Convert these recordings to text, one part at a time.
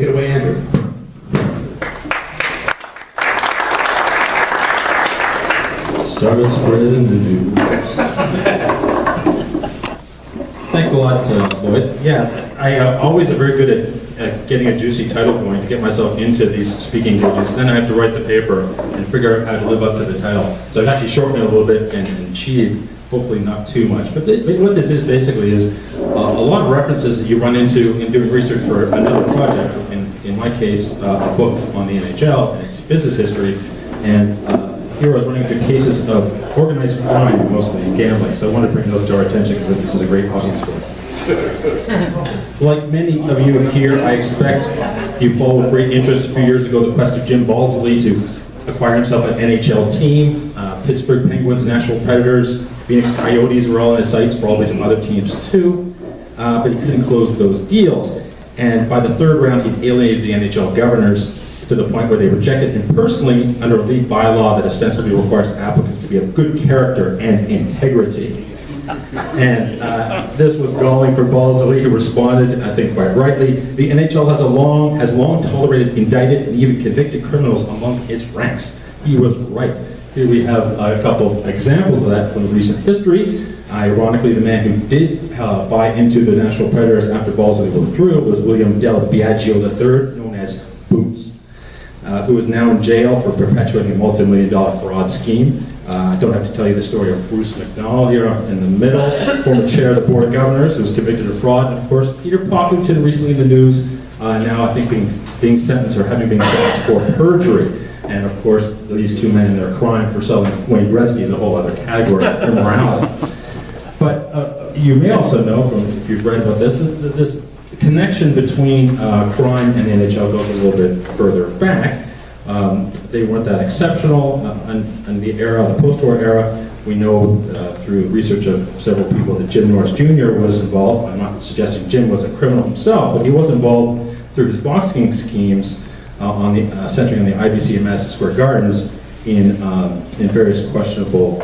Take it away, Andrew. Started spreading the news. Thanks a lot, Lloyd. Yeah, I always am very good at getting a juicy title going to get myself into these speaking engagements. Then I have to write the paper and figure out how to live up to the title. So I've actually shortened it a little bit and cheated, hopefully not too much. But what this is basically is a lot of references that you run into in doing research for another project. In my case, a book on the NHL and its business history. And here I was running into cases of organized crime, mostly gambling. So I wanted to bring those to our attention because this is a great audience for it. Like many of you here, I expect you followed with great interest a few years ago the quest of Jim Balsley to acquire himself an NHL team. Pittsburgh Penguins, Nashville Predators, Phoenix Coyotes were all in his sights, probably some other teams too. But he couldn't close those deals. And by the third round, he'd alienated the NHL governors to the point where they rejected him personally under a league bylaw that ostensibly requires applicants to be of good character and integrity. And this was galling for Balsley, who responded, I think quite rightly, the NHL has long tolerated indicted and even convicted criminals among its ranks. He was right. Here we have a couple of examples of that from recent history. Ironically, the man who did buy into the Nashville Predators after Balsley withdrew was William Del Biagio III, known as Boots, who is now in jail for perpetuating a multi-million-dollar fraud scheme. I don't have to tell you the story of Bruce McDonald here in the middle, former chair of the Board of Governors, who was convicted of fraud. And of course, Peter Pocklington, recently in the news, now I think being sentenced or having been sentenced for perjury. And of course, these two men and their crime for selling Wayne Gretzky is a whole other category of immorality. But you may also know, from if you've read about this, that this connection between crime and the NHL goes a little bit further back. They weren't that exceptional in the era, the post-war era. We know through research of several people that Jim Norris Jr. was involved. I'm not suggesting Jim was a criminal himself, but he was involved through his boxing schemes centering on the IBC in Madison Square Gardens in various questionable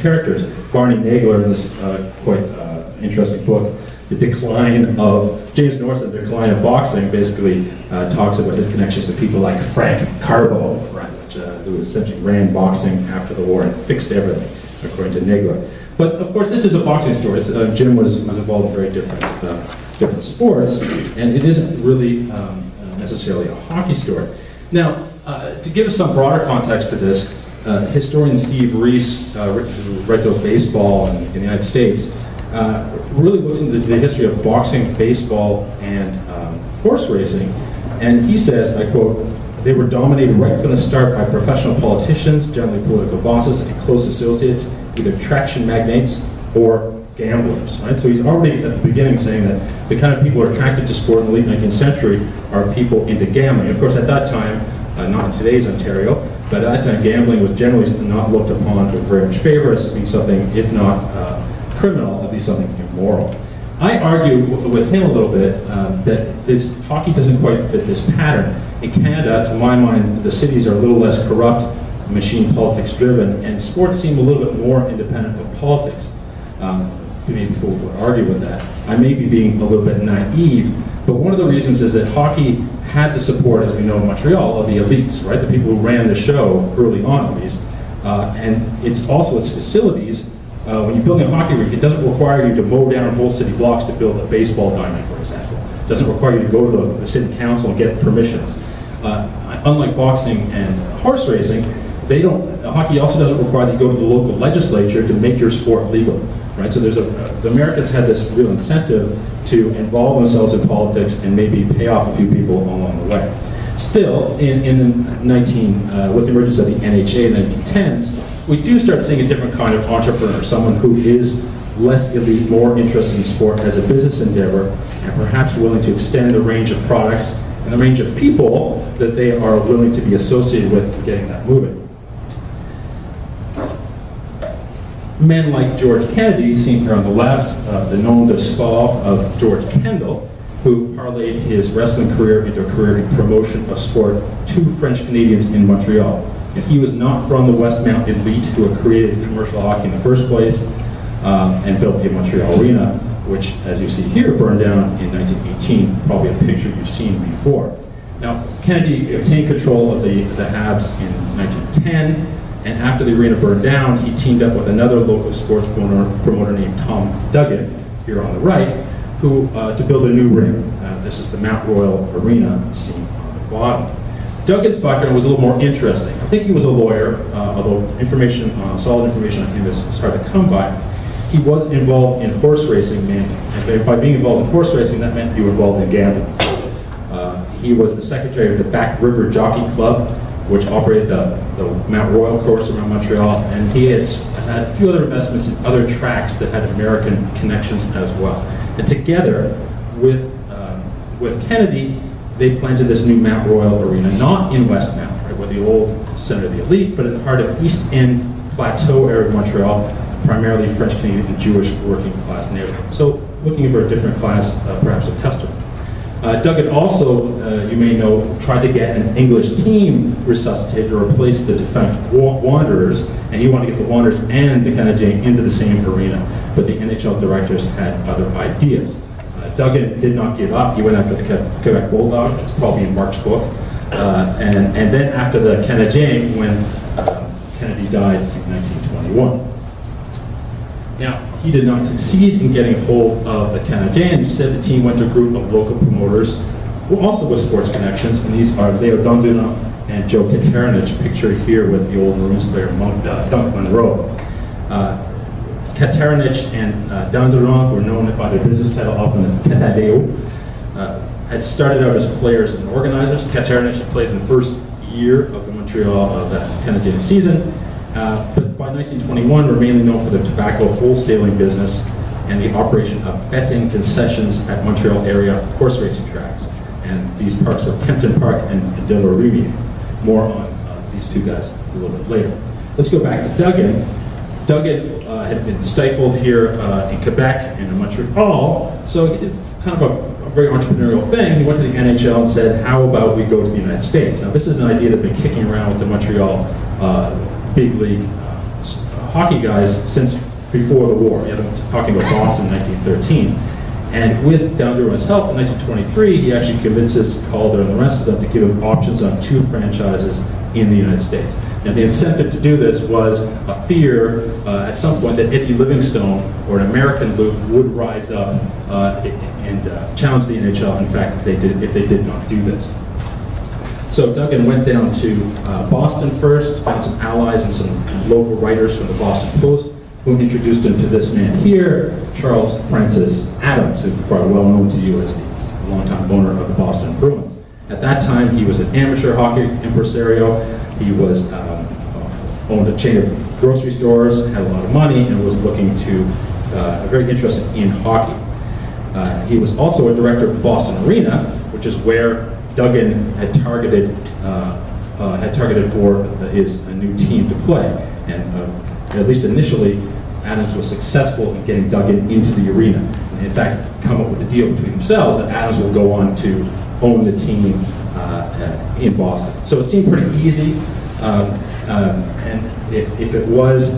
characters. Barney Nagler, in this quite interesting book, The Decline of James Norris, The Decline of Boxing, basically talks about his connections to people like Frank Carbo, right, who essentially ran boxing after the war and fixed everything, according to Nagler. But of course, this is a boxing story. Jim was involved in very different sports, and it isn't really necessarily a hockey story. Now, to give us some broader context to this, historian Steve Reese, who writes about baseball in the United States, really looks into the history of boxing, baseball, and horse racing, and he says, I quote, "They were dominated right from the start by professional politicians, generally political bosses, and close associates, either traction magnates or gamblers," right? So he's already at the beginning saying that the kind of people who are attracted to sport in the late 19th century are people into gambling. Of course, at that time, not in today's Ontario, but at that time, gambling was generally not looked upon with very much favor as being something, if not criminal, at least something immoral. I argue with him a little bit that hockey doesn't quite fit this pattern. In Canada, to my mind, the cities are a little less corrupt, machine politics driven, and sports seem a little bit more independent of politics. Many people would argue with that. I may be being a little bit naive, but one of the reasons is that hockey had the support, as we know in Montreal, of the elites, right? The people who ran the show early on, at least. And it's also its facilities. When you're building a hockey rink, it doesn't require you to mow down whole city blocks to build a baseball diamond, for example. It doesn't require you to go to the city council and get permissions. Unlike boxing and horse racing, hockey also doesn't require that you go to the local legislature to make your sport legal, right? So the Americans had this real incentive to involve themselves in politics and maybe pay off a few people along the way. Still, with the emergence of the NHA in the 1910s, we do start seeing a different kind of entrepreneur, someone who is less elite, more interested in sport as a business endeavor, and perhaps willing to extend the range of products and the range of people that they are willing to be associated with in getting that moving. Men like George Kennedy, seen here on the left, the nom de sport of George Kendall, who parlayed his wrestling career into a career in promotion of sport to French Canadians in Montreal. And he was not from the Westmount elite who had created commercial hockey in the first place and built the Montreal Arena, which, as you see here, burned down in 1918, probably a picture you've seen before. Now, Kennedy obtained control of the Habs in 1910, and after the arena burned down, he teamed up with another local sports promoter named Tom Duggan, here on the right, who to build a new ring. This is the Mount Royal Arena seen on the bottom. Duggan's background was a little more interesting. I think he was a lawyer, although solid information on him is hard to come by. He was involved in horse racing, and by being involved in horse racing, that meant you were involved in gambling. He was the secretary of the Back River Jockey Club, which operated the Mount Royal course around Montreal, and he had a few other investments in other tracks that had American connections as well. And together with Kennedy, they planted this new Mount Royal Arena, not in Westmount, right, where the old Center of the Elite, but in the heart of East End Plateau area of Montreal, primarily French Canadian and Jewish working class neighborhood. So looking for a different class, perhaps, of customer. Duggan also, you may know, tried to get an English team resuscitated to replace the defunct Wanderers, and he wanted to get the Wanderers and the Canadiens into the same arena, but the NHL directors had other ideas. Duggan did not give up. He went after the Quebec Bulldogs. It's probably in Mark's book. And then after the Canadiens, when Kennedy died in 1921. Now, he did not succeed in getting hold of the Canadiens. Instead, the team went to a group of local promoters who also with sports connections, and these are Leo Dondurant and Joe Kateranich, pictured here with the old Marines player Dunk Monroe. Kateranich and Dondurant were known by their business title often as Costello, had started out as players and organizers. Kateranich had played in the first year of the Montreal that Canadian season, but by 1921 were mainly known for their tobacco wholesaling business and the operation of betting concessions at Montreal area horse racing tracks. And these parks were Kempton Park and De La Riviere. More on these two guys a little bit later. Let's go back to Duggan. Duggan had been stifled here in Quebec and in Montreal, so he did kind of a very entrepreneurial thing. He went to the NHL and said, how about we go to the United States? Now, this is an idea that had been kicking around with the Montreal big league hockey guys since before the war. You know, talking about Boston in 1913. And with Dondurant's help in 1923, he actually convinces Calder and the rest of them to give him options on 2 franchises in the United States. Now, the incentive to do this was a fear at some point that Eddie Livingstone or an American Luke would rise up and challenge the NHL. In fact, if they did not do this. So Duggan went down to Boston first, found some allies and some local writers from the Boston Post, who introduced him to this man here, Charles Francis Adams, who's probably well known to you as the longtime owner of the Boston Bruins. At that time, he was an amateur hockey impresario. He was owned a chain of grocery stores, had a lot of money, and was looking to very interested in hockey. He was also a director of the Boston Arena, which is where Duggan had targeted for his new team to play, and at least initially, Adams was successful in getting Duggan into the arena. And in fact, come up with a deal between themselves that Adams will go on to own the team in Boston. So it seemed pretty easy, and if it was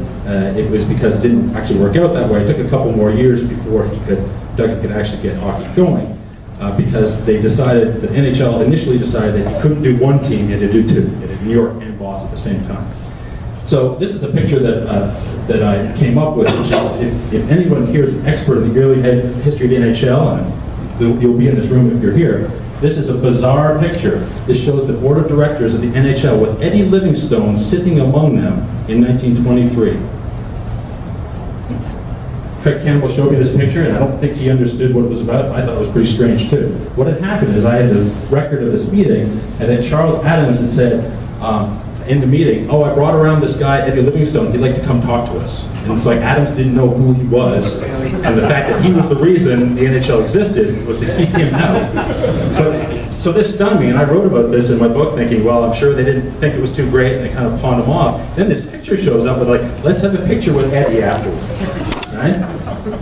because it didn't actually work out that way. It took a couple more years before Duggan could actually get hockey going. Because the NHL initially decided that he couldn't do one team, he had to do 2, New York and Boston at the same time. So this is a picture that I came up with, which is, if anyone here is an expert in the early history of the NHL, and you'll be in this room if you're here, this is a bizarre picture. This shows the board of directors of the NHL with Eddie Livingstone sitting among them in 1923. Craig Campbell showed me this picture, and I don't think he understood what it was about. I thought it was pretty strange, too. What had happened is I had the record of this meeting, and then Charles Adams had said in the meeting, oh, I brought around this guy, Eddie Livingstone. He'd like to come talk to us. And it's like Adams didn't know who he was, and the fact that he was the reason the NHL existed was to keep him out. But, so this stunned me, and I wrote about this in my book thinking, well, I'm sure they didn't think it was too great, and they kind of pawned him off. Then this picture shows up with like, let's have a picture with Eddie afterwards. Right?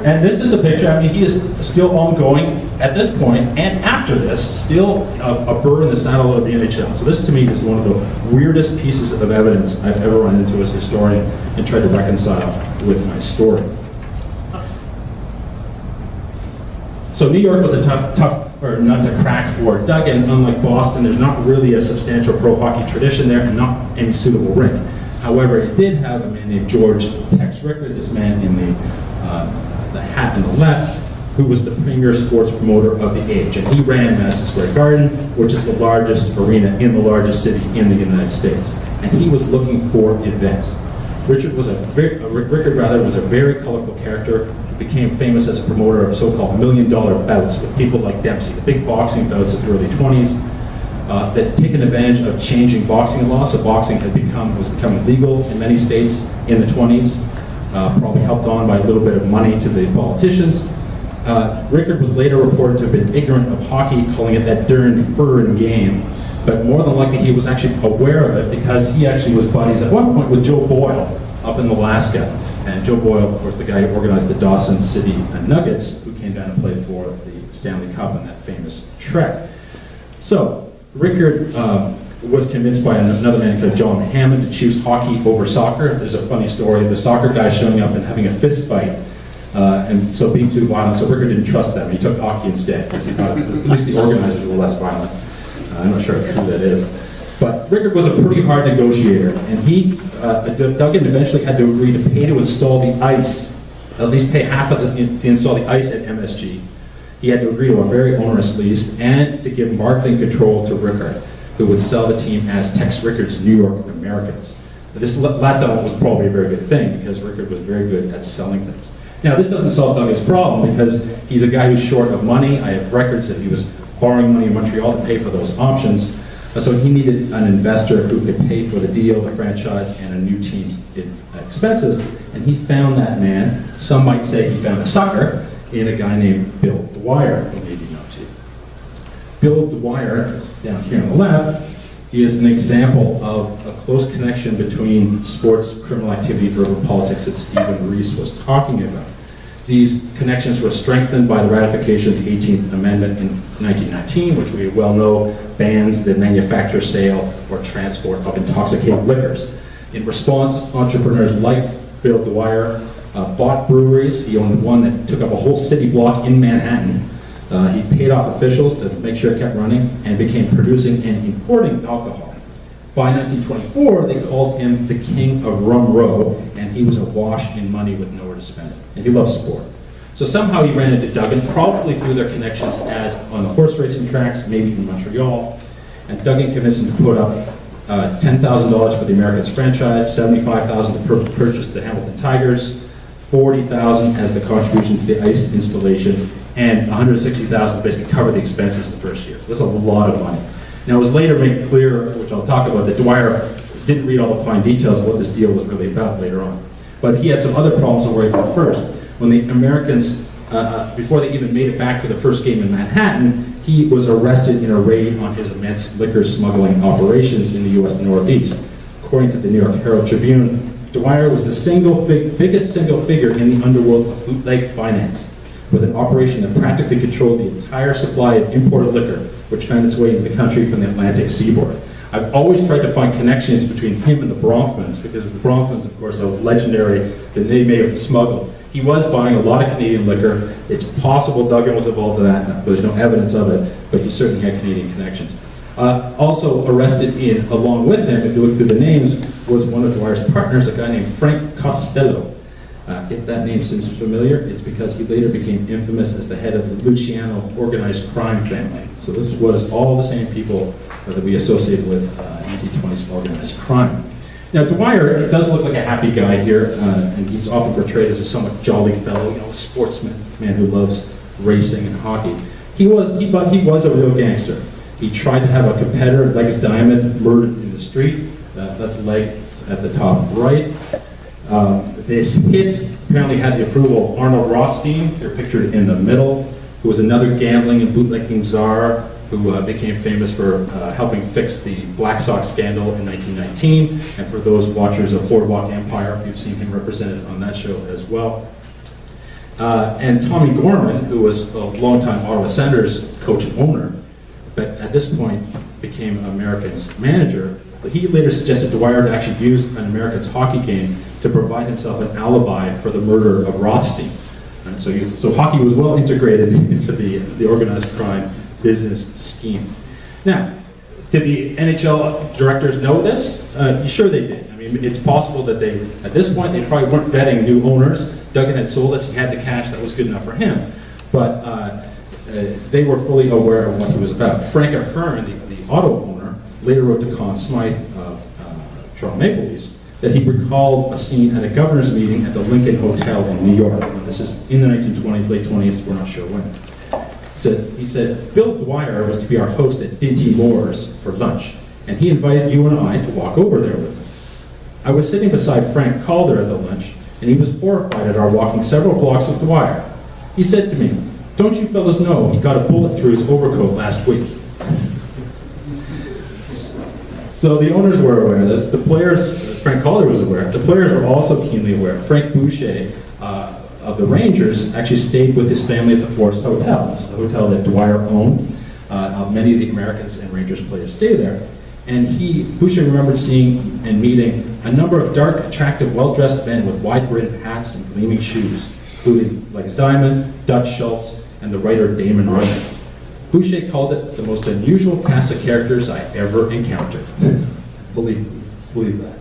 And this is a picture, I mean, he is still ongoing at this point, and after this, still a burr in the saddle of the NHL. So this, to me, is one of the weirdest pieces of evidence I've ever run into as a historian and tried to reconcile with my story. So New York was a tough nut to crack for Duggan. Unlike Boston, there's not really a substantial pro hockey tradition there and not any suitable rink. However, it did have a man named George Tex Rickard, this man in the hat on the left, who was the premier sports promoter of the age. And he ran Madison Square Garden, which is the largest arena in the largest city in the United States. And he was looking for events. Rickard was a very colorful character. He became famous as a promoter of so-called $1 million bouts with people like Dempsey, the big boxing bouts of the early 20s. That had taken advantage of changing boxing law. So boxing was becoming legal in many states in the 20s, probably helped on by a little bit of money to the politicians. Rickard was later reported to have been ignorant of hockey, calling it that darn furrin game. But more than likely, he was actually aware of it because he actually was buddies at one point with Joe Boyle up in Alaska. And Joe Boyle, of course, the guy who organized the Dawson City Nuggets, who came down and played for the Stanley Cup in that famous trek. So Rickard was convinced by another man called John Hammond to choose hockey over soccer. There's a funny story of the soccer guy showing up and having a fist fight. And so being too violent, so Rickard didn't trust them. He took hockey instead because he thought at least the organizers were less violent. I'm not sure how true that is. But Rickard was a pretty hard negotiator, and Duggan eventually had to agree to pay to install the ice, at least pay half of to install the ice at MSG. He had to agree to a very onerous lease and to give marketing control to Rickard, who would sell the team as Tex Rickard's New York Americans. This last element was probably a very good thing because Rickard was very good at selling things. Now, this doesn't solve Duggan's problem because he's a guy who's short of money. I have records that he was borrowing money in Montreal to pay for those options. So he needed an investor who could pay for the deal, the franchise, and a new team's expenses. And he found that man, some might say he found a sucker, in a guy named Bill Dwyer, who maybe know too. Bill Dwyer, is down here on the left, is an example of a close connection between sports, criminal activity-driven politics that Stephen Reese was talking about. These connections were strengthened by the ratification of the 18th Amendment in 1919, which we well know bans the manufacture, sale, or transport of intoxicating liquors. In response, entrepreneurs like Bill Dwyer bought breweries. He owned one that took up a whole city block in Manhattan. He paid off officials to make sure it kept running and became producing and importing alcohol. By 1924, they called him the King of Rum Row, and he was awash in money with nowhere to spend it. And he loved sport. So somehow he ran into Duggan, probably through their connections as on the horse racing tracks, maybe in Montreal. And Duggan convinced him to put up $10,000 for the Americans franchise, $75,000 to purchase the Hamilton Tigers, $40,000 as the contribution to the ice installation, and $160,000 basically cover the expenses the first year. So that's a lot of money. Now, it was later made clear, which I'll talk about, that Dwyer didn't read all the fine details of what this deal was really about later on. But he had some other problems where he went first. When the Americans, before they even made it back for the first game in Manhattan, he was arrested in a raid on his immense liquor smuggling operations in the U.S. Northeast. According to the New York Herald Tribune, Dwyer was the biggest single figure in the underworld of bootleg finance, with an operation that practically controlled the entire supply of imported liquor, which found its way into the country from the Atlantic seaboard. I've always tried to find connections between him and the Bronfmans, because the Bronfmans, of course, are legendary that they may have smuggled. He was buying a lot of Canadian liquor. It's possible Duggan was involved in that. There's no evidence of it, but he certainly had Canadian connections. Also arrested along with him, if you look through the names, was one of Dwyer's partners, a guy named Frank Costello. If that name seems familiar, it's because he later became infamous as the head of the Luciano organized crime family. So this was all the same people that we associate with 1920s organized crime. Now, Dwyer does look like a happy guy here, and he's often portrayed as a somewhat jolly fellow, a sportsman, man who loves racing and hockey. He was a real gangster. He tried to have a competitor, Legs Diamond, murdered in the street. That's Leg at the top right. This hit apparently had the approval of Arnold Rothstein, they're pictured in the middle, who was another gambling and bootlegging czar who became famous for helping fix the Black Sox scandal in 1919. And for those watchers of Boardwalk Empire, you've seen him represented on that show as well. And Tommy Gorman, who was a longtime Ottawa Senators coach and owner, but at this point became Americans manager. But he later suggested Dwyer to actually use an Americans hockey game to provide himself an alibi for the murder of Rothstein. And Right? So hockey was well integrated into the organized crime business scheme. Now, did the NHL directors know this? Sure they did. I mean, it's possible that at this point, they probably weren't vetting new owners. Duggan had sold us, he had the cash, that was good enough for him. But they were fully aware of what he was about. Frank Ahern, the auto owner, later wrote to Conn Smythe of Toronto Maple Leafs that he recalled a scene at a governor's meeting at the Lincoln Hotel in New York. And this is in the 1920s, late 20s, we're not sure when. He said, Bill Dwyer was to be our host at Dinty Moore's for lunch, and he invited you and I to walk over there with him. I was sitting beside Frank Calder at the lunch, and he was horrified at our walking several blocks with Dwyer. He said to me, "Don't you fellas know he got a bullet through his overcoat last week?" So the owners were aware of this. The players, Frank Calder was aware. The players were also keenly aware. Frank Boucher of the Rangers actually stayed with his family at the Forest Hotel. It's the hotel that Dwyer owned. Many of the Americans and Rangers players stay there. And Boucher remembered seeing and meeting a number of dark, attractive, well-dressed men with wide-brimmed hats and gleaming shoes, including Legs Diamond, Dutch Schultz, and the writer Damon Runyon. Boucher called it the most unusual cast of characters I ever encountered. Believe that.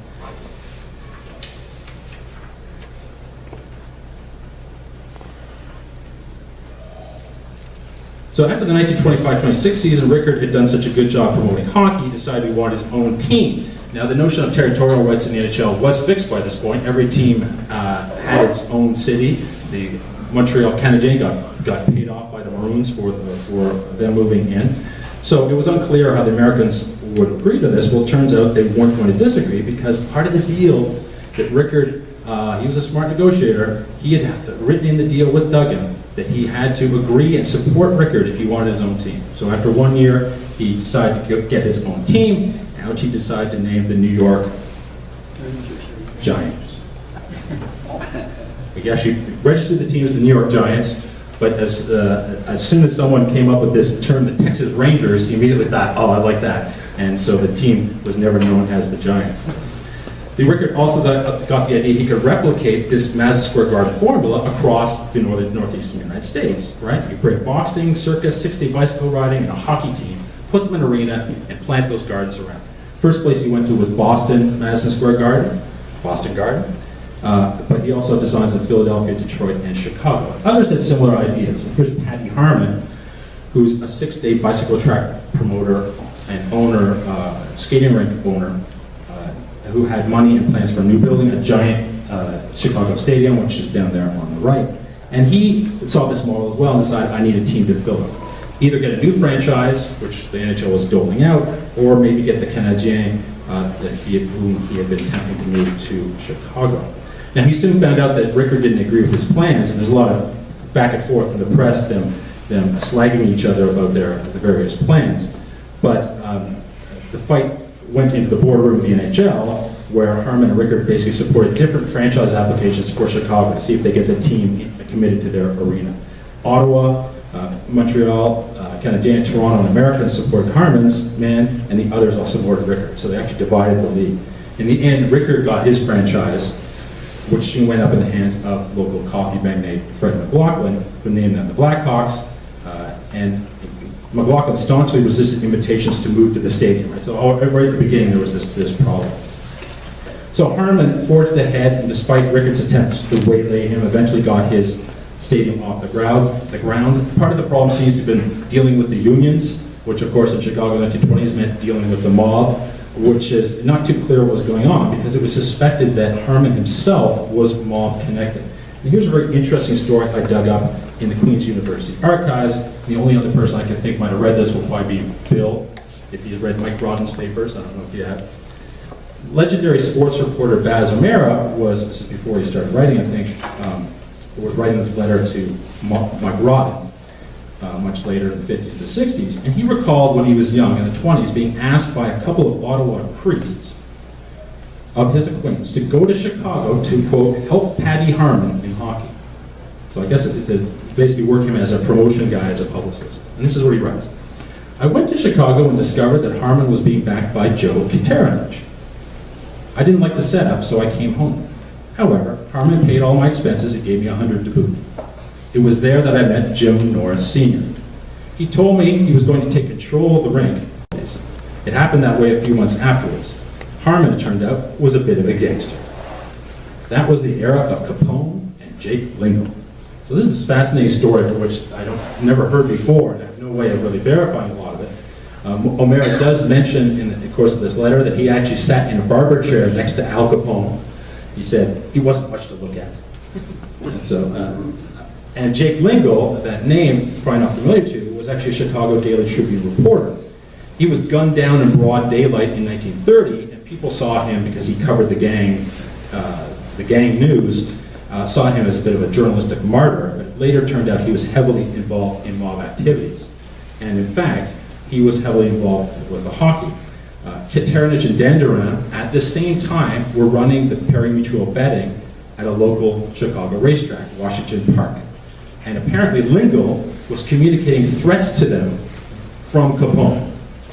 So after the 1925-26 season, Rickard had done such a good job promoting hockey, he decided he wanted his own team. Now the notion of territorial rights in the NHL was fixed by this point. Every team had its own city. The Montreal Canadiens got paid off by the Maroons for them moving in. So it was unclear how the Americans would agree to this. Well, it turns out they weren't going to disagree because part of the deal that Rickard, he was a smart negotiator, he had written in the deal with Duggan that he had to agree and support Rickard if he wanted his own team. So after 1 year, he decided to get his own team, which he decided to name the New York Giants. He actually registered the team as the New York Giants, but as soon as someone came up with this term, the Texas Rangers, he immediately thought, oh, I like that. And so the team was never known as the Giants. The Rickard also got the idea he could replicate this Madison Square Garden formula across the northeastern United States, right? You bring boxing, circus, 6-day bicycle riding, and a hockey team, put them in an arena, and plant those gardens around. First place he went to was Boston, Madison Square Garden, Boston Garden, but he also designs in Philadelphia, Detroit, and Chicago. Others had similar ideas. Here's Patty Harmon, who's a 6-day bicycle track promoter and owner, skating rink owner, who had money and plans for a new building, a giant Chicago stadium, which is down there on the right. And he saw this model as well and decided, I need a team to fill it. Either get a new franchise, which the NHL was doling out, or maybe get the Canadiens whom he had been attempting to move to Chicago. Now he soon found out that Rickard didn't agree with his plans, and there's a lot of back and forth in the press, them slagging each other about the various plans. But the fight went into the boardroom of the NHL, where Harmon and Rickard basically supported different franchise applications for Chicago to see if they get the team committed to their arena. Ottawa, Montreal, Canadiens, Toronto, and Americans supported Harmon's man, and the others all supported Rickard. So they actually divided the league. In the end, Rickard got his franchise, which soon went up in the hands of local coffee magnate Fred McLaughlin, who named them the Blackhawks, and McLaughlin staunchly resisted invitations to move to the stadium. Right? So right at the beginning, there was this problem. So Harmon forged ahead, and despite Rickard's attempts to waylay him, eventually got his stadium off the ground. Part of the problem seems to have been dealing with the unions, which of course in Chicago in the 1920s meant dealing with the mob, which is not too clear what was going on because it was suspected that Harmon himself was mob connected. And here's a very interesting story I dug up in the Queen's University archives. The only other person I can think might have read this will probably be Bill, if you read Mike Rodden's papers. I don't know if you have. Legendary sports reporter Baz O'Meara this is before he started writing, I think, was writing this letter to Mike Rodden, much later in the 50s to 60s. And he recalled when he was young, in the 20s, being asked by a couple of Ottawa priests of his acquaintance to go to Chicago to, quote, help Patty Harmon in hockey. So I guess to basically work him as a promotion guy, as a publicist. And this is what he writes. I went to Chicago and discovered that Harmon was being backed by Joe Kitaranich. I didn't like the setup, so I came home. However, Harmon paid all my expenses and gave me $100 to boot. It was there that I met Jim Norris Sr. He told me he was going to take control of the rink. It happened that way a few months afterwards. Harmon, it turned out, was a bit of a gangster. That was the era of Capone and Jake Lingle. So this is a fascinating story for which never heard before, and I have no way of really verifying a lot of it. O'Meara does mention in the course of this letter that he actually sat in a barber chair next to Al Capone. He said he wasn't much to look at. And Jake Lingle, that name probably not familiar to you, was actually a Chicago Daily Tribune reporter. He was gunned down in broad daylight in 1930, and people saw him because he covered the gang news, saw him as a bit of a journalistic martyr, but later turned out he was heavily involved in mob activities. And in fact, he was heavily involved with the hockey. Kitteridge and Danderan, at the same time, were running the pari-mutuel betting at a local Chicago racetrack, Washington Park. And apparently Lingle was communicating threats to them from Capone.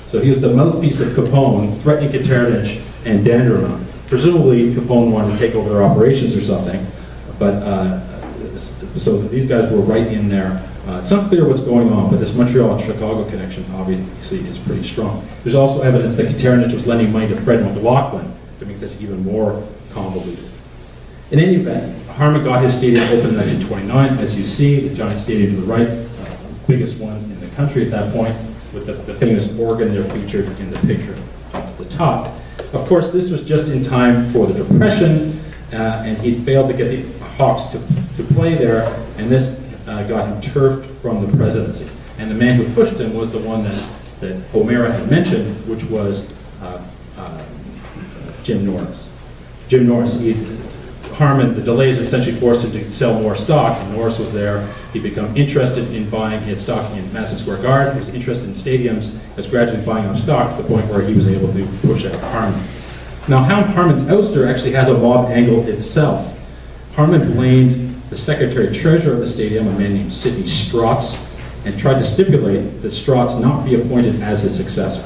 So he was the mouthpiece of Capone, threatening Kitteridge and Danderan. Presumably Capone wanted to take over their operations or something, but so these guys were right in there. It's unclear what's going on, but this Montreal and Chicago connection obviously is pretty strong. There's also evidence that Kitteridge was lending money to Fred McLaughlin to make this even more convoluted. In any event, Harmon got his stadium open in 1929. As you see, the giant stadium to the right, the biggest one in the country at that point, with the famous organ there featured in the picture at the top. Of course, this was just in time for the Depression, and he'd failed to get the Hawks to play there, and this got him turfed from the presidency. And the man who pushed him was the one that O'Meara had mentioned, which was Jim Norris. Jim Norris, Harmon, the delays essentially forced him to sell more stock, and Norris was there. He'd become interested in buying, he had stock in Madison Square Garden, he was interested in stadiums, was gradually buying up stock to the point where he was able to push out Harmon. Now, Harmon's ouster actually has a mob angle itself. Harmon blamed the secretary-treasurer of the stadium, a man named Sidney Strotz, and tried to stipulate that Strotz not be appointed as his successor.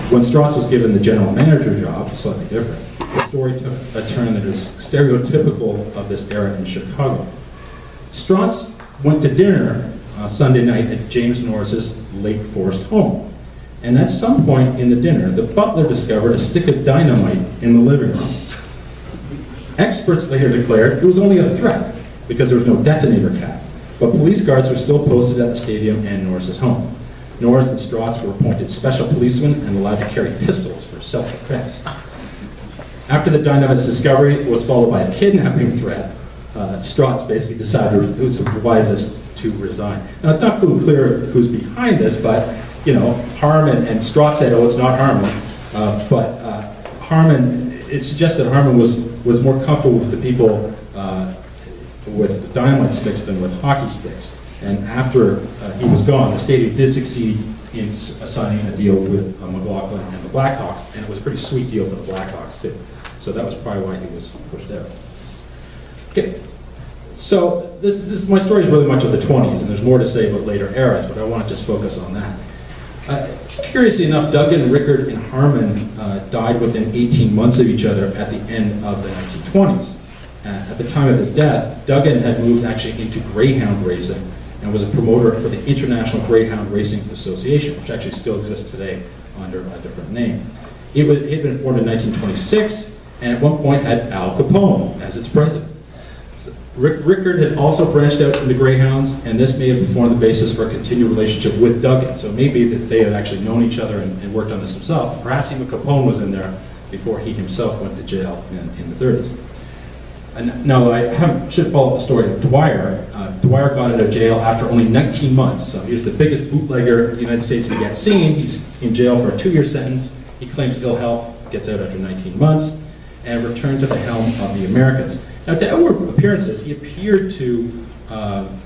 When Strotz was given the general manager job, slightly different, the story took a turn that is stereotypical of this era in Chicago. Strotz went to dinner Sunday night at James Norris's Lake Forest home. And at some point in the dinner, the butler discovered a stick of dynamite in the living room. Experts later declared it was only a threat because there was no detonator cap, but police guards were still posted at the stadium and Norris's home. Norris and Strotz were appointed special policemen and allowed to carry pistols for self-defense. After the dynamite's discovery was followed by a kidnapping threat, Strotz basically decided it was wisest to resign. Now, it's not clear who's behind this, but Harmon and Strotz said, "Oh, it's not Harmon," but Harmon. It suggests that Harmon was more comfortable with the people with dynamite sticks than with hockey sticks. And after he was gone, the stadium did succeed in signing a deal with McLaughlin and the Blackhawks, and it was a pretty sweet deal for the Blackhawks too. So that was probably why he was pushed out. Okay, so my story is really much of the 20s, and there's more to say about later eras, but I want to just focus on that. Curiously enough, Duggan, Rickard, and Harmon died within 18 months of each other at the end of the 1920s. At the time of his death, Duggan had moved actually into greyhound racing and was a promoter for the International Greyhound Racing Association, which actually still exists today under a different name. It had been formed in 1926, and at one point had Al Capone as its president. So Rickard had also branched out into greyhounds, and this may have formed the basis for a continued relationship with Duggan. So maybe that they had actually known each other and worked on this himself. Perhaps even Capone was in there before he himself went to jail in the 30s. And now, I should follow up the story of Dwyer. Dwyer got out of jail after only 19 months. So he was the biggest bootlegger the United States had yet seen. He's in jail for a 2-year sentence. He claims ill health, gets out after 19 months, and returned to the helm of the Americans. Now, to outward appearances, he appeared to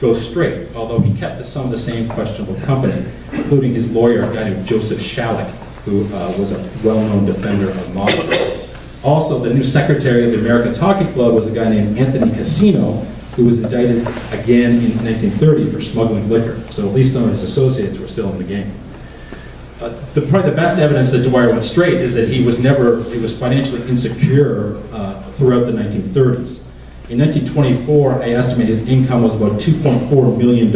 go straight, although he kept some of the same questionable company, including his lawyer, a guy named Joseph Shalik, who was a well-known defender of mobsters. Also, the new secretary of the Americans Hockey Club was a guy named Anthony Casino, who was indicted again in 1930 for smuggling liquor. So at least some of his associates were still in the game. Probably the best evidence that Dwyer went straight is that he was financially insecure throughout the 1930s. In 1924, I estimate his income was about $2.4 million,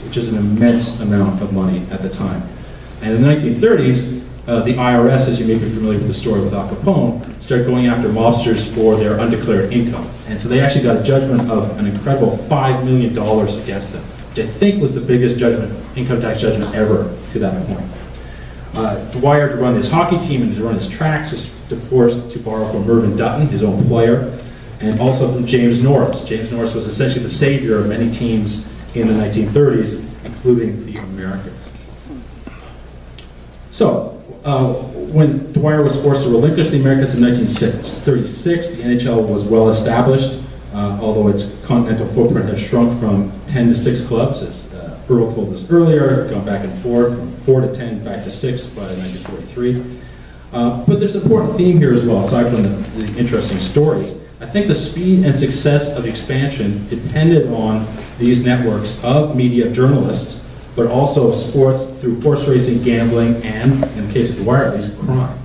which is an immense amount of money at the time. And in the 1930s, the IRS, as you may be familiar with the story with Al Capone, started going after mobsters for their undeclared income. And so they actually got a judgment of an incredible $5 million against them, which I think was the biggest income tax judgment ever to that point. Dwyer, to run his hockey team and to run his tracks, was forced to borrow from Mervyn Dutton, his own player, and also from James Norris. James Norris was essentially the savior of many teams in the 1930s, including the Americans. So, when Dwyer was forced to relinquish the Americans in 1936, the NHL was well established, although its continental footprint had shrunk from 10 to 6 clubs, as Earl told us earlier, gone back and forth, from 4 to 10, back to 6 by 1943. But there's an important theme here as well, aside from the interesting stories. I think the speed and success of the expansion depended on these networks of media journalists, but also of sports through horse racing, gambling, and, in the case of Dwyer at least, crime.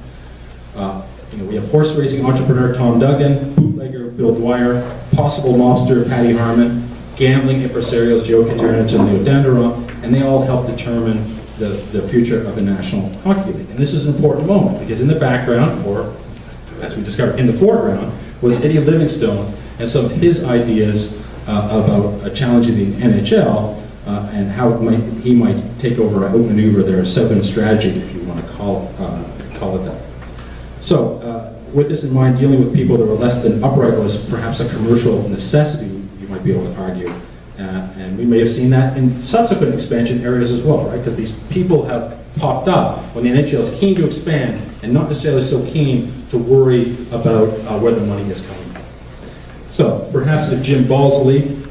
We have horse racing entrepreneur Tom Duggan, bootlegger Bill Dwyer, possible mobster Patty Harmon, gambling impresarios Joe Katarnich and Leo Danderon, and they all helped determine the future of the National Hockey League. And this is an important moment, because in the background, or as we discovered, in the foreground, was Eddie Livingstone and some of his ideas about challenging the NHL and how he might take over, outmaneuver their 7 strategy, if you want to call it that. So, with this in mind, dealing with people that were less than upright was perhaps a commercial necessity, you might be able to argue. And we may have seen that in subsequent expansion areas as well, right? Because these people have popped up when the NHL is keen to expand and not necessarily so keen to worry about where the money is coming from. So perhaps if Jim Balsley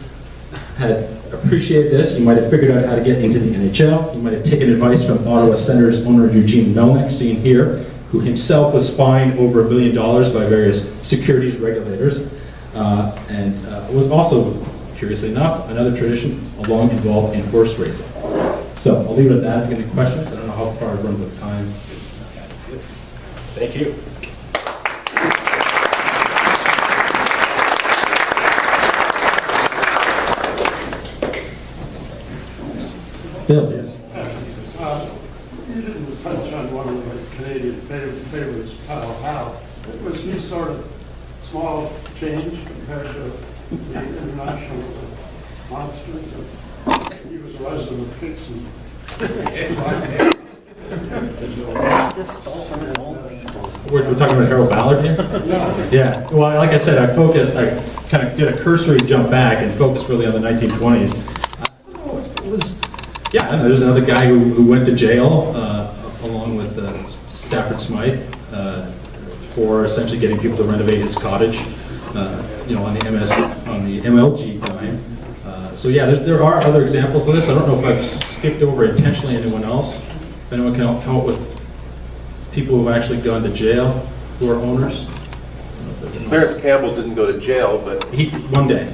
had appreciated this, he might have figured out how to get into the NHL. He might have taken advice from Ottawa Senators owner Eugene Melnyk, seen here, who himself was fined over $1 billion by various securities regulators, and was also, curiously enough, another tradition long involved in horse racing. So I'll leave it at that. If you have any questions, I don't know how far I've run with time. Thank you. Bill, yes. You didn't touch on one of the Canadian favorites, Pal Pal. Was he sort of small change compared to the international monsters? He was a resident of Kingston. Just stole from his old We're talking about Harold Ballard here? Yeah. Yeah. Well, like I said, I kind of did a cursory jump back and focused really on the 1920s. It was, yeah, I don't know, there's another guy who went to jail along with Stafford Smythe for essentially getting people to renovate his cottage, on the MLG dime. So yeah, there are other examples of this. I don't know if I've skipped over intentionally anyone else. If anyone can come up with people who've actually gone to jail who are owners. Clarence Campbell didn't go to jail, but One day.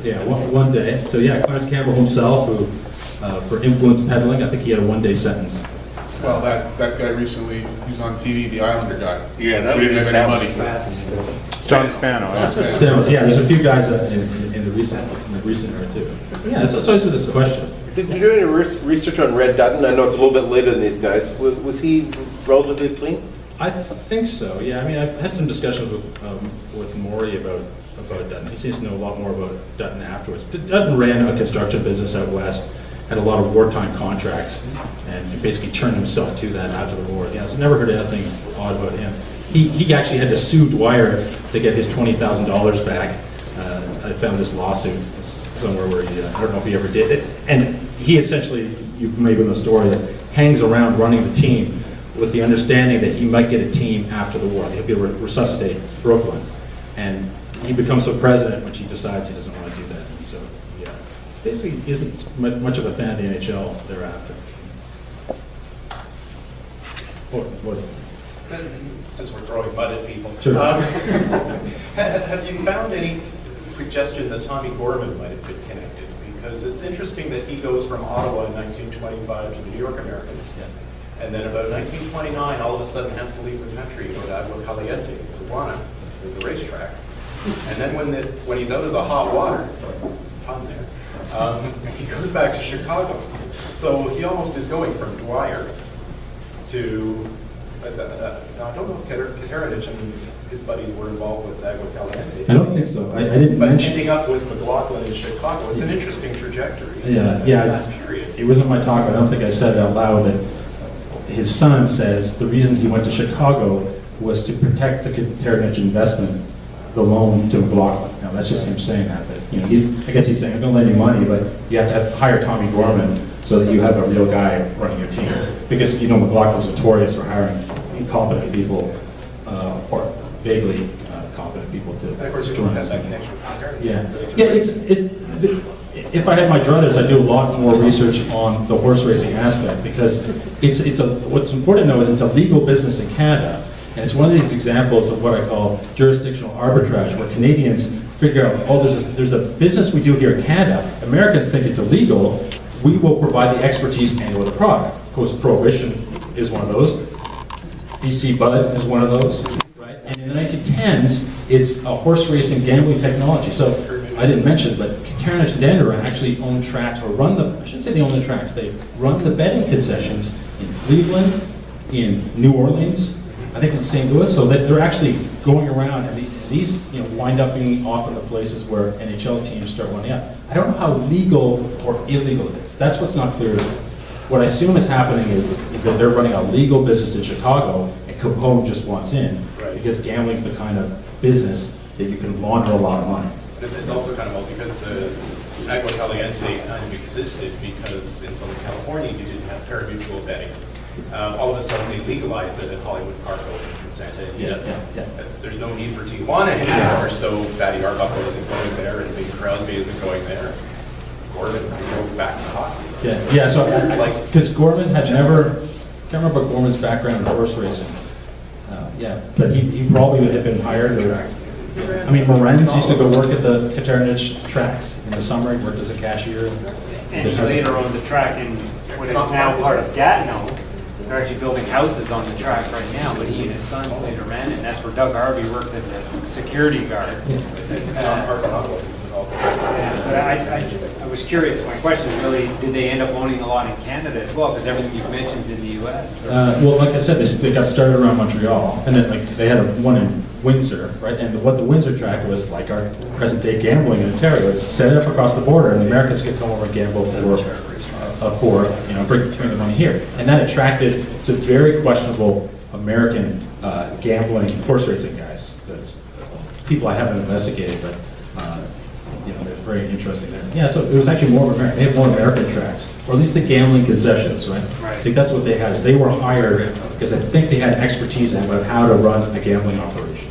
Yeah, one day. So yeah, Clarence Campbell himself, who for influence peddling, I think he had a one-day sentence. Well, that guy recently, he was on TV, the Islander guy. Yeah, that Who didn't have any money. John Spano. Yeah, there's a few guys in the recent era too. Yeah, it's always with this question. did you do any research on Red Dutton? I know it's a little bit later than these guys. Was he relatively clean? I think so. Yeah, I mean, I've had some discussions with Maury about Dutton. He seems to know a lot more about Dutton afterwards. Dutton ran a construction business out west, had a lot of wartime contracts, and basically turned himself to that after the war. Yeah, I've never heard anything odd about him. He actually had to sue Dwyer to get his $20,000 back. I found this lawsuit somewhere where he, I don't know if he ever did it. And he essentially, you've maybe know the story, hangs around running the team with the understanding that he might get a team after the war. He'll be able to resuscitate Brooklyn. And he becomes a president when he decides he doesn't want to do that. So, yeah, basically isn't much of a fan of the NHL thereafter. What? Since we're throwing mud at people. Sure. Have you found any suggestion that Tommy Gorman might have been connected? Because it's interesting that he goes from Ottawa in 1925 to the New York Americans. Yeah. And then about 1929, all of a sudden has to leave the country, go to Agua Caliente, Tijuana, with the racetrack. And then when he's out of the hot water, pun there, he goes back to Chicago. So he almost is going from Dwyer to, I don't know if Kateranich and his buddies were involved with Agua Caliente. I don't think so. I didn't But mention. ending up with McLaughlin in Chicago, it's an interesting trajectory. Yeah, in that period. it wasn't my talk. I don't think I said it out loud that his son says the reason he went to Chicago was to protect the Kateranich investment, the loan to McLaughlin. Now that's just him saying that. But you know, I guess he's saying I'm going to lend you money, but you have to hire Tommy Gorman so that you have a real guy running your team. Because you know McLaughlin's notorious for hiring incompetent people or vaguely competent people to And of course, you join have us. that connection with Kateranich. Yeah. If I had my druthers, I'd do a lot more research on the horse racing aspect because what's important though is it's a legal business in Canada, and it's one of these examples of what I call jurisdictional arbitrage, where Canadians figure out, oh, there's a business we do here in Canada. Americans think it's illegal. We will provide the expertise and/or the product. Of course, prohibition is one of those. BC Bud is one of those. Right? And in the 1910s, it's a horse racing gambling technology. So I didn't mention, but Kateranich and Denver actually own tracks, or I shouldn't say they own the tracks, they run the betting concessions in Cleveland, in New Orleans, I think in St. Louis, so that they're actually going around, and these wind up being often the places where NHL teams start running up. I don't know how legal or illegal it is. That's what's not clear to me. What I assume is happening is that they're running a legal business in Chicago, and Capone just wants in, Right. because gambling's the kind of business that you can launder a lot of money. It's also kind of old because Agua Caliente kind of existed because in Southern California you didn't have pari-mutuel betting. All of a sudden they legalized it at Hollywood Park in Santa Anita. Yeah. There's no need for Tijuana anymore, so Fatty Arbuckle isn't going there and Big Crosby isn't going there. Gordon can go back to hockey. Yeah. So because Gorman had never, can't remember Gorman's background in horse racing. But he probably would have been hired. I mean, Morenz used to go work at the Kateranich tracks in the summer. He worked as a cashier. And he later owned the track in what is now part of Gatineau. They're actually building houses on the track right now, but he and his sons later ran it, and that's where Doug Harvey worked as a security guard. But I was curious, my question is really, did they end up owning a lot in Canada as well? Because everything you've mentioned is in the US. Well, like I said, they got started around Montreal, and then they had one in Windsor, right? And what the Windsor track was like our present-day gambling in Ontario. It's set up across the border, and the Americans could come over and gamble bring the money here, and that attracted some very questionable American gambling horse racing guys. That's people I haven't investigated, but they're very interesting there. Yeah, so it was actually more American. They have more American tracks, or at least the gambling concessions, right? Right. I think that's what they had. Is they were hired because I think they had expertise about how to run a gambling operation.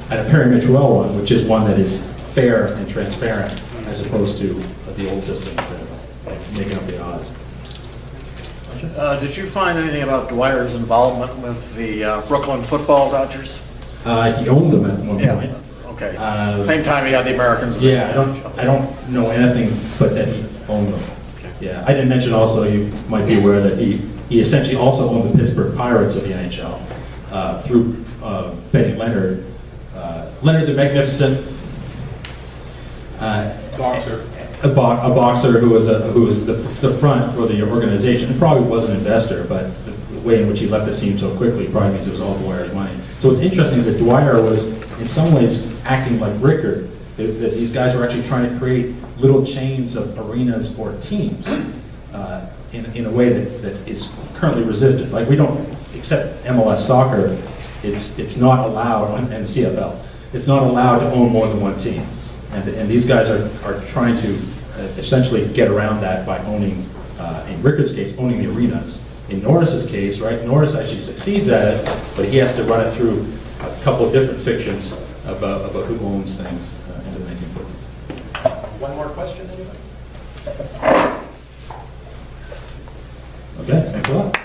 And a pari-mutuel one, which is one that is fair and transparent, as opposed to the old system, making up the odds. Did you find anything about Dwyer's involvement with the Brooklyn football Dodgers? He owned them at one point. Okay. Same time he had the Americans. Yeah, I don't know anything but that he owned them. Yeah, I didn't mention also, you might be aware that he essentially also owned the Pittsburgh Pirates of the NHL through Benny Leonard. Leonard the Magnificent. Boxer. A boxer who was the front for the organization, and probably was an investor, but the way in which he left the scene so quickly probably means it was all Dwyer's money. So what's interesting is that Dwyer was in some ways acting like Rickard, that these guys were actually trying to create little chains of arenas or teams in a way that is currently resisted. Like we don't, except MLS soccer, it's not allowed, and CFL, it's not allowed to own more than one team. And these guys are trying to essentially get around that by owning, in Rickard's case, owning the arenas. In Norris's case, right, Norris actually succeeds at it, but he has to run it through a couple of different fictions about who owns things into the 1950s. One more question, anybody? Okay, thanks a lot.